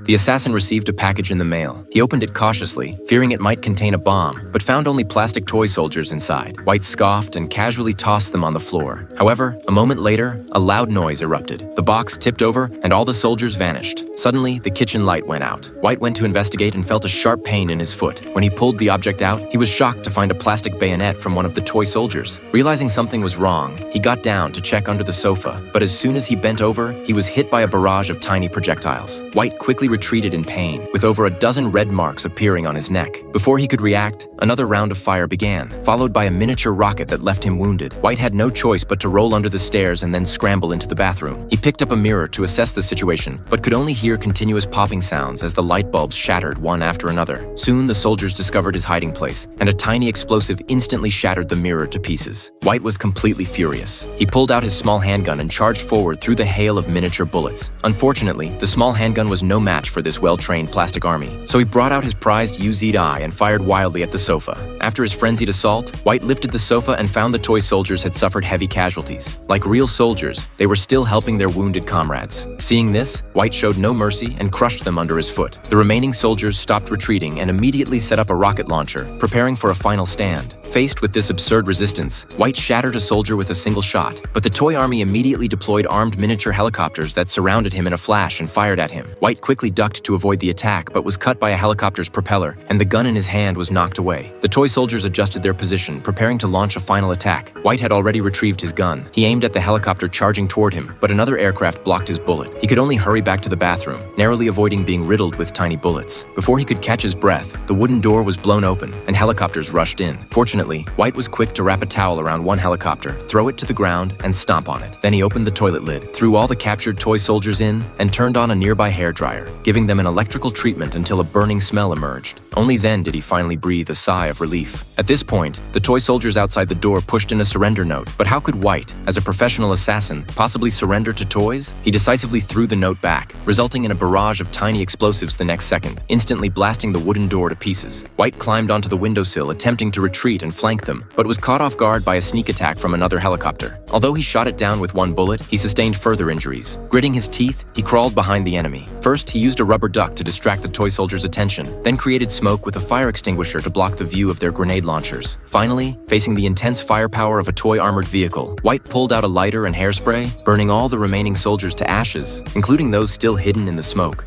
The assassin received a package in the mail. He opened it cautiously, fearing it might contain a bomb, but found only plastic toy soldiers inside. White scoffed and casually tossed them on the floor. However, a moment later, a loud noise erupted. The box tipped over, and all the soldiers vanished. Suddenly, the kitchen light went out. White went to investigate and felt a sharp pain in his foot. When he pulled the object out, he was shocked to find a plastic bayonet from one of the toy soldiers. Realizing something was wrong, he got down to check under the sofa, but as soon as he bent over, he was hit by a barrage of tiny projectiles. White quickly retreated in pain, with over a dozen red marks appearing on his neck. Before he could react, another round of fire began, followed by a miniature rocket that left him wounded. White had no choice but to roll under the stairs and then scramble into the bathroom. He picked up a mirror to assess the situation, but could only hear continuous popping sounds as the light bulbs shattered one after another. Soon the soldiers discovered his hiding place, and a tiny explosive instantly shattered the mirror to pieces. White was completely furious. He pulled out his small handgun and charged forward through the hail of miniature bullets. Unfortunately, the small handgun was no match for this well-trained plastic army, so he brought out his prized UZ-I and fired wildly at the sofa. After his frenzied assault, White lifted the sofa and found the toy soldiers had suffered heavy casualties. Like real soldiers, they were still helping their wounded comrades. Seeing this, White showed no mercy and crushed them under his foot. The remaining soldiers stopped retreating and immediately set up a rocket launcher, preparing for a final stand. Faced with this absurd resistance, White shattered a soldier with a single shot, but the toy army immediately deployed armed miniature helicopters that surrounded him in a flash and fired at him. White quickly ducked to avoid the attack, but was cut by a helicopter's propeller, and the gun in his hand was knocked away. The toy soldiers adjusted their position, preparing to launch a final attack. White had already retrieved his gun. He aimed at the helicopter charging toward him, but another aircraft blocked his bullet. He could only hurry back to the bathroom, narrowly avoiding being riddled with tiny bullets. Before he could catch his breath, the wooden door was blown open, and helicopters rushed in. Fortunately, White was quick to wrap a towel around one helicopter, throw it to the ground, and stomp on it. Then he opened the toilet lid, threw all the captured toy soldiers in, and turned on a nearby hairdryer, giving them an electrical treatment until a burning smell emerged. Only then did he finally breathe a sigh of relief. At this point, the toy soldiers outside the door pushed in a surrender note. But how could White, as a professional assassin, possibly surrender to toys? He decisively threw the note back, resulting in a barrage of tiny explosives the next second, instantly blasting the wooden door to pieces. White climbed onto the windowsill, attempting to retreat and flank them, but was caught off guard by a sneak attack from another helicopter. Although he shot it down with one bullet, he sustained further injuries. Gritting his teeth, he crawled behind the enemy. First, he used a rubber duck to distract the toy soldiers' attention, then created smoke with a fire extinguisher to block the view of their grenade launchers. Finally, facing the intense firepower of a toy armored vehicle, White pulled out a lighter and hairspray, burning all the remaining soldiers to ashes, including those still hidden in the smoke.